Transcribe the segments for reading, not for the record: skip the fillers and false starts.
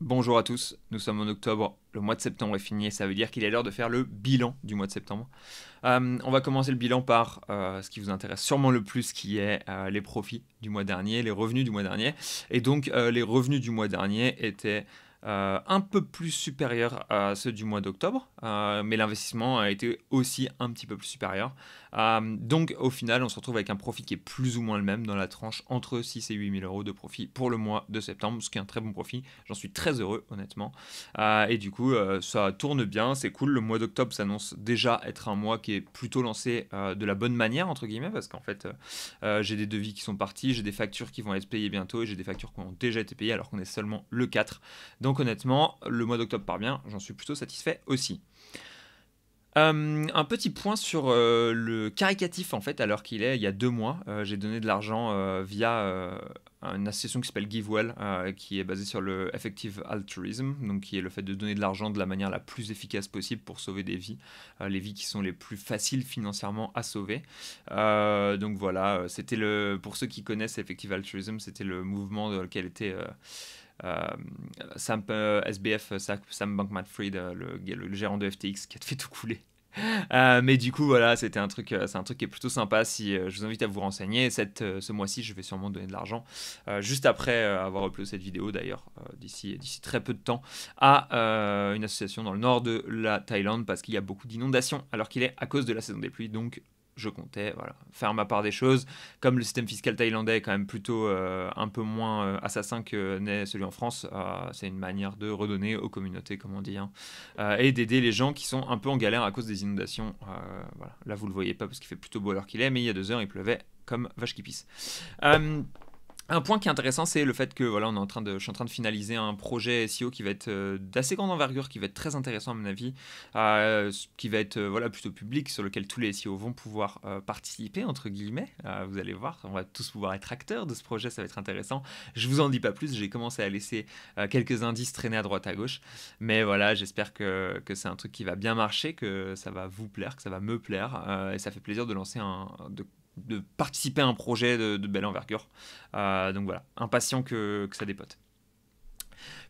Bonjour à tous, nous sommes en octobre, le mois de septembre est fini et ça veut dire qu'il est l'heure de faire le bilan du mois de septembre. On va commencer le bilan par ce qui vous intéresse sûrement le plus qui est les profits du mois dernier, les revenus du mois dernier. Et donc les revenus du mois dernier étaient un peu plus supérieurs à ceux du mois d'octobre, mais l'investissement a été aussi un petit peu plus supérieur. Donc au final on se retrouve avec un profit qui est plus ou moins le même dans la tranche entre 6 et 8 000 euros de profit pour le mois de septembre, ce qui est un très bon profit. J'en suis très heureux honnêtement. Et du coup ça tourne bien, c'est cool. Le mois d'octobre s'annonce déjà être un mois qui est plutôt lancé de la bonne manière entre guillemets, parce qu'en fait j'ai des devis qui sont partis, j'ai des factures qui vont être payées bientôt et j'ai des factures qui ont déjà été payées alors qu'on est seulement le 4. Donc honnêtement le mois d'octobre part bien, j'en suis plutôt satisfait aussi. Un petit point sur le caricatif en fait, alors qu'il est il y a 2 mois, j'ai donné de l'argent via une association qui s'appelle GiveWell, qui est basée sur le effective altruism, donc qui est le fait de donner de l'argent de la manière la plus efficace possible pour sauver des vies, les vies qui sont les plus faciles financièrement à sauver. Donc voilà, c'était pour ceux qui connaissent effective altruism, c'était le mouvement dans lequel était euh, SBF, Sam Bankman-Fried, le gérant de FTX, qui a fait tout couler. Mais du coup, voilà, c'est un truc qui est plutôt sympa. Si je vous invite à vous renseigner, ce mois-ci, je vais sûrement donner de l'argent, juste après avoir uploadé cette vidéo d'ailleurs, d'ici très peu de temps, à une association dans le nord de la Thaïlande parce qu'il y a beaucoup d'inondations alors qu'il est à cause de la saison des pluies. Donc je comptais voilà, faire ma part des choses. Comme le système fiscal thaïlandais est quand même plutôt un peu moins assassin que n'est celui en France, c'est une manière de redonner aux communautés, comme on dit, hein, et d'aider les gens qui sont un peu en galère à cause des inondations. Voilà. Là, vous le voyez pas parce qu'il fait plutôt beau à l'heure qu'il est, mais il y a 2 heures, il pleuvait comme vache qui pisse. Euh, un point qui est intéressant, c'est le fait que voilà, je suis en train de finaliser un projet SEO qui va être d'assez grande envergure, qui va être très intéressant à mon avis, qui va être voilà, plutôt public, sur lequel tous les SEO vont pouvoir participer, entre guillemets. Vous allez voir, on va tous pouvoir être acteurs de ce projet, ça va être intéressant. Je vous en dis pas plus, j'ai commencé à laisser quelques indices traîner à droite à gauche, mais voilà, j'espère que c'est un truc qui va bien marcher, que ça va vous plaire, que ça va me plaire, et ça fait plaisir de de participer à un projet de belle envergure. Donc voilà, impatient que ça dépote.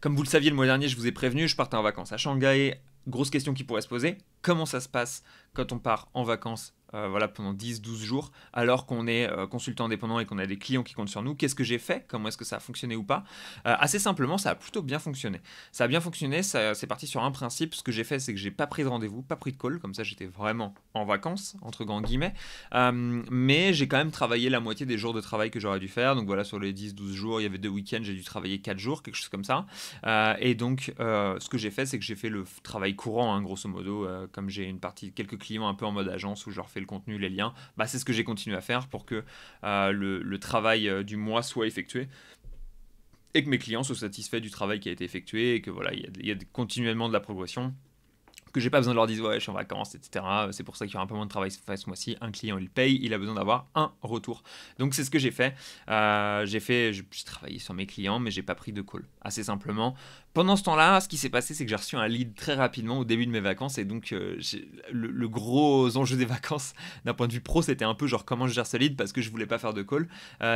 Comme vous le saviez, le mois dernier, je vous ai prévenu, je partais en vacances à Shanghai. Grosse question qui pourrait se poser, comment ça se passe quand on part en vacances voilà, pendant 10-12 jours, alors qu'on est consultant indépendant et qu'on a des clients qui comptent sur nous? Qu'est-ce que j'ai fait? Comment est-ce que ça a fonctionné ou pas? Assez simplement, ça a plutôt bien fonctionné. Ça a bien fonctionné, c'est parti sur un principe. Ce que j'ai fait, c'est que j'ai pas pris de rendez-vous, pas pris de call, comme ça j'étais vraiment en vacances, entre grands guillemets. Mais j'ai quand même travaillé la moitié des jours de travail que j'aurais dû faire. Donc voilà, sur les 10-12 jours, il y avait 2 week-ends, j'ai dû travailler 4 jours, quelque chose comme ça. Et donc, ce que j'ai fait, c'est que j'ai fait le travail courant, hein, grosso modo, comme j'ai quelques clients un peu en mode agence où je leur fais le contenu, les liens, bah, c'est ce que j'ai continué à faire pour que le travail du mois soit effectué et que mes clients soient satisfaits du travail qui a été effectué et que voilà, il y a continuellement de la progression, que j'ai pas besoin de leur dire ouais je suis en vacances, etc. C'est pour ça qu'il y aura un peu moins de travail ce mois-ci. Un client il paye, il a besoin d'avoir un retour. Donc c'est ce que j'ai fait. J'ai travaillé sur mes clients, mais j'ai pas pris de call. Assez simplement. Pendant ce temps-là, ce qui s'est passé, c'est que j'ai reçu un lead très rapidement au début de mes vacances, et donc le gros enjeu des vacances d'un point de vue pro, c'était un peu genre comment je gère ce lead parce que je voulais pas faire de call.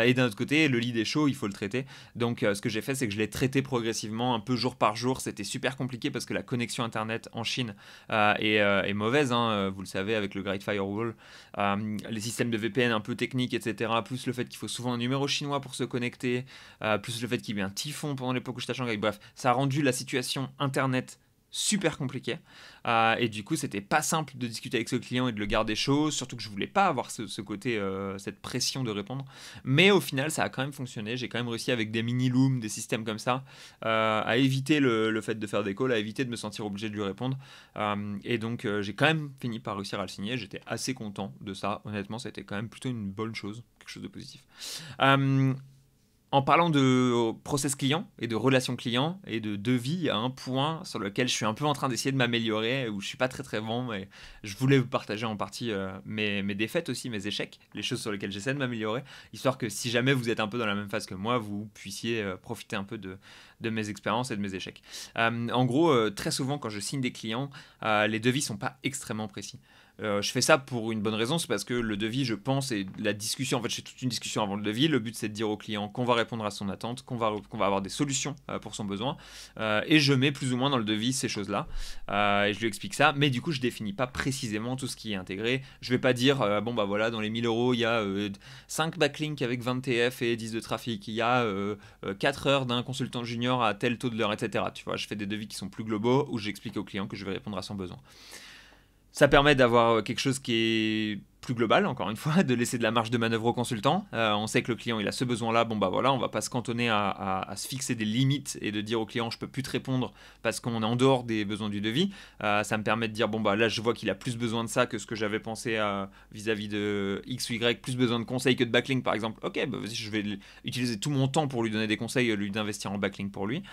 Et d'un autre côté, le lead est chaud, il faut le traiter. Donc ce que j'ai fait, c'est que je l'ai traité progressivement, un peu jour par jour. C'était super compliqué parce que la connexion internet en Chine est mauvaise, hein, vous le savez, avec le Great Firewall, les systèmes de VPN un peu techniques, etc. Plus le fait qu'il faut souvent un numéro chinois pour se connecter, plus le fait qu'il y ait un typhon pendant l'époque où j'étais à Shanghai. Bref, ça a rendu la situation internet super compliquée. Et du coup, c'était pas simple de discuter avec ce client et de le garder chaud, surtout que je voulais pas avoir ce côté, cette pression de répondre. Mais au final, ça a quand même fonctionné. J'ai quand même réussi avec des mini-looms, des systèmes comme ça, à éviter le fait de faire des calls, à éviter de me sentir obligé de lui répondre. Et donc, j'ai quand même fini par réussir à le signer. J'étais assez content de ça. Honnêtement, c'était quand même plutôt une bonne chose, quelque chose de positif. Euh, en parlant de process client et de relations client et de devis, il y a un point sur lequel je suis un peu en train d'essayer de m'améliorer, où je suis pas très très bon, mais je voulais vous partager en partie mes défaites aussi, mes échecs, les choses sur lesquelles j'essaie de m'améliorer, histoire que si jamais vous êtes un peu dans la même phase que moi, vous puissiez profiter un peu de mes expériences et de mes échecs. En gros, très souvent quand je signe des clients, les devis sont pas extrêmement précis. Je fais ça pour une bonne raison, c'est parce que le devis, je pense, et la discussion, en fait, je fais toute une discussion avant le devis. Le but, c'est de dire au client qu'on va répondre à son attente, qu'on va avoir des solutions pour son besoin. Et je mets plus ou moins dans le devis ces choses-là. Et je lui explique ça, mais du coup, je définis pas précisément tout ce qui est intégré. Je vais pas dire, bon, bah voilà, dans les 1000 euros, il y a 5 backlinks avec 20 TF et 10 de trafic. Il y a 4 heures d'un consultant junior à tel taux de l'heure, etc. Tu vois, je fais des devis qui sont plus globaux où j'explique au client que je vais répondre à son besoin. Ça permet d'avoir quelque chose qui est plus global, encore une fois, de laisser de la marge de manœuvre au consultant. On sait que le client il a ce besoin-là, bon bah voilà, on va pas se cantonner à se fixer des limites et de dire au client je peux plus te répondre parce qu'on est en dehors des besoins du devis. Ça me permet de dire bon bah là je vois qu'il a plus besoin de ça que ce que j'avais pensé vis-à-vis de X ou Y, plus besoin de conseils que de backlink par exemple. Ok, bah vas-y, je vais utiliser tout mon temps pour lui donner des conseils, lui d'investir en backlink pour lui.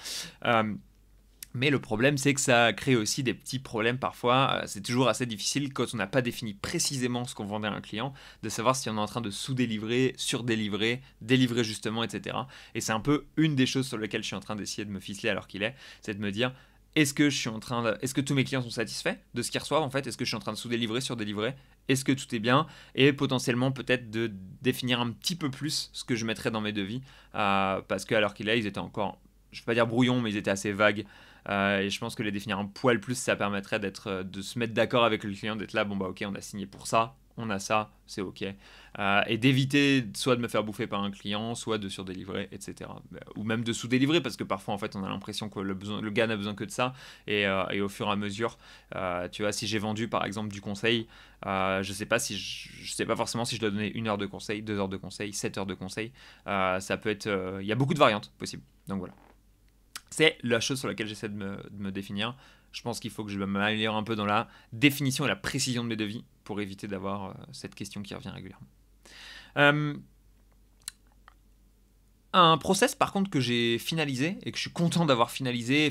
Mais le problème, c'est que ça crée aussi des petits problèmes parfois. C'est toujours assez difficile quand on n'a pas défini précisément ce qu'on vendait à un client, de savoir si on est en train de sous-délivrer, sur-délivrer, délivrer justement, etc. Et c'est un peu une des choses sur lesquelles je suis en train d'essayer de me ficeler alors qu'il est, c'est de me dire, est-ce que tous mes clients sont satisfaits de ce qu'ils reçoivent en fait? Est-ce que je suis en train de sous-délivrer, sur-délivrer? Est-ce que tout est bien? Et potentiellement peut-être de définir un petit peu plus ce que je mettrais dans mes devis, parce qu'à l'heure qu'il est, ils étaient encore, je ne vais pas dire brouillons, mais ils étaient assez vagues. Et je pense que les définir un poil plus, ça permettrait de se mettre d'accord avec le client, d'être là, bon bah ok, on a signé pour ça, on a ça, c'est ok. Et d'éviter soit de me faire bouffer par un client, soit de surdélivrer, etc. Ou même de sous-délivrer, parce que parfois en fait on a l'impression que le gars n'a besoin que de ça. Et au fur et à mesure, tu vois, si j'ai vendu par exemple du conseil, je sais pas je sais pas forcément si je dois donner 1 heure de conseil, 2 heures de conseil, 7 heures de conseil. Ça peut être, il y a beaucoup de variantes possibles. Donc voilà. C'est la chose sur laquelle j'essaie de me définir. Je pense qu'il faut que je m'améliore un peu dans la définition et la précision de mes devis pour éviter d'avoir cette question qui revient régulièrement. Un process par contre que j'ai finalisé et que je suis content d'avoir finalisé,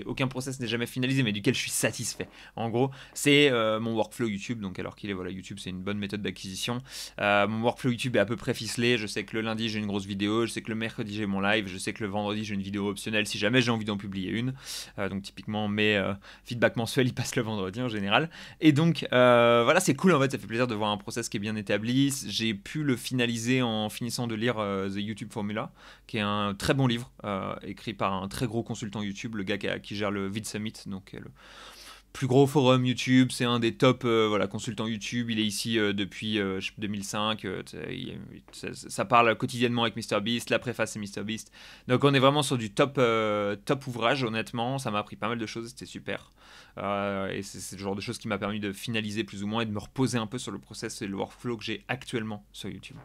aucun process n'est jamais finalisé mais duquel je suis satisfait. En gros, c'est mon workflow YouTube, donc alors qu'il est, voilà, YouTube c'est une bonne méthode d'acquisition. Mon workflow YouTube est à peu près ficelé, je sais que le lundi j'ai une grosse vidéo, je sais que le mercredi j'ai mon live, je sais que le vendredi j'ai une vidéo optionnelle si jamais j'ai envie d'en publier une. Donc typiquement mes feedbacks mensuels ils passent le vendredi en général. Et donc voilà, c'est cool en fait, ça fait plaisir de voir un process qui est bien établi. J'ai pu le finaliser en finissant de lire The YouTube Formula, qui est un très bon livre écrit par un très gros consultant YouTube, le gars qui gère le VidSummit, donc le plus gros forum YouTube, c'est un des top voilà, consultants YouTube, il est ici depuis 2005, ça parle quotidiennement avec MrBeast, la préface c'est MrBeast, donc on est vraiment sur du top ouvrage, honnêtement, ça m'a appris pas mal de choses, c'était super, et c'est le genre de choses qui m'a permis de finaliser plus ou moins et de me reposer un peu sur le process et le workflow que j'ai actuellement sur YouTube.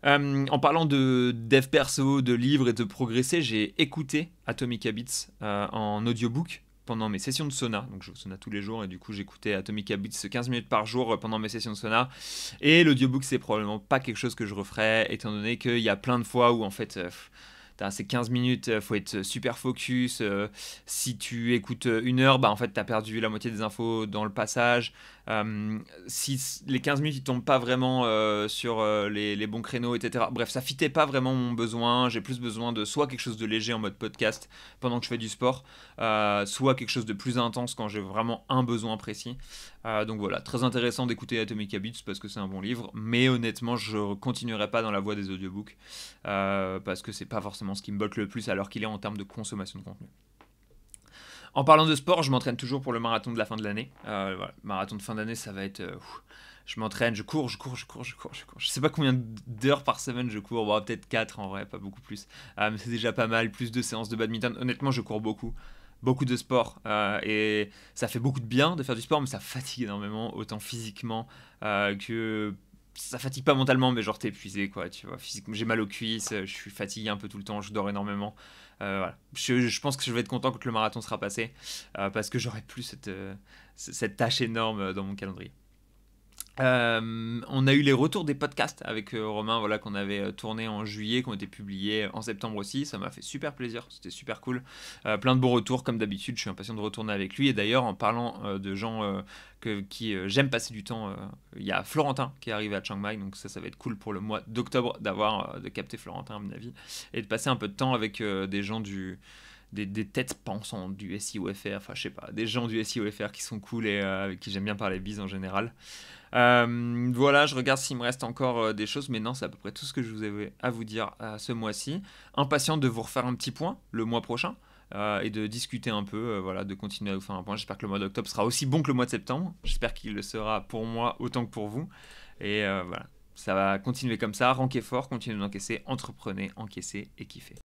En parlant de dev perso, de livres et de progresser, j'ai écouté Atomic Habits en audiobook pendant mes sessions de sauna. Donc je sauna tous les jours et du coup j'écoutais Atomic Habits 15 minutes par jour pendant mes sessions de sauna. Et l'audiobook c'est probablement pas quelque chose que je referais étant donné qu'il y a plein de fois où en fait... ces 15 minutes, faut être super focus. Si tu écoutes 1 heure, bah en fait, t'as perdu la moitié des infos dans le passage. Si les 15 minutes, ils tombent pas vraiment sur les bons créneaux, etc. Bref, ça fitait pas vraiment mon besoin. J'ai plus besoin de soit quelque chose de léger en mode podcast pendant que je fais du sport, soit quelque chose de plus intense quand j'ai vraiment un besoin précis. Donc voilà, très intéressant d'écouter Atomic Habits parce que c'est un bon livre, mais honnêtement, je continuerai pas dans la voie des audiobooks parce que c'est pas forcément ce qui me botte le plus alors qu'il est en termes de consommation de contenu. En parlant de sport, je m'entraîne toujours pour le marathon de la fin de l'année. Voilà, marathon de fin d'année, ça va être... je m'entraîne, je cours. Je sais pas combien d'heures par semaine je cours, bon, peut-être 4 en vrai, pas beaucoup plus. Mais c'est déjà pas mal, plus de séances de badminton. Honnêtement, je cours beaucoup de sport et ça fait beaucoup de bien de faire du sport, mais ça fatigue énormément, autant physiquement que... Ça fatigue pas mentalement, mais genre t'es épuisé, quoi, tu vois. Physiquement, j'ai mal aux cuisses, je suis fatigué un peu tout le temps, je dors énormément. Voilà. Je pense que je vais être content quand le marathon sera passé, parce que j'aurai plus cette tâche énorme dans mon calendrier. On a eu les retours des podcasts avec Romain, voilà, qu'on avait tourné en juillet, qui ont été publiés en septembre aussi. Ça m'a fait super plaisir, c'était super cool. Plein de bons retours comme d'habitude, je suis impatient de retourner avec lui. Et d'ailleurs, en parlant de gens qui j'aime passer du temps, il y a Florentin qui est arrivé à Chiang Mai, donc ça va être cool pour le mois d'octobre de capter Florentin à mon avis et de passer un peu de temps avec des gens des têtes pensantes du SEO-FR, enfin je sais pas, des gens du SEO-FR qui sont cool et avec qui j'aime bien parler bise en général. Voilà, je regarde s'il me reste encore des choses, mais non, c'est à peu près tout ce que je vous avais à vous dire ce mois-ci. Impatient de vous refaire un petit point le mois prochain et de discuter un peu, voilà, de continuer à vous faire un point. J'espère que le mois d'octobre sera aussi bon que le mois de septembre. J'espère qu'il le sera pour moi autant que pour vous. Et voilà, ça va continuer comme ça, rankez fort, continuez d'encaisser, entreprenez, encaissez et kiffez.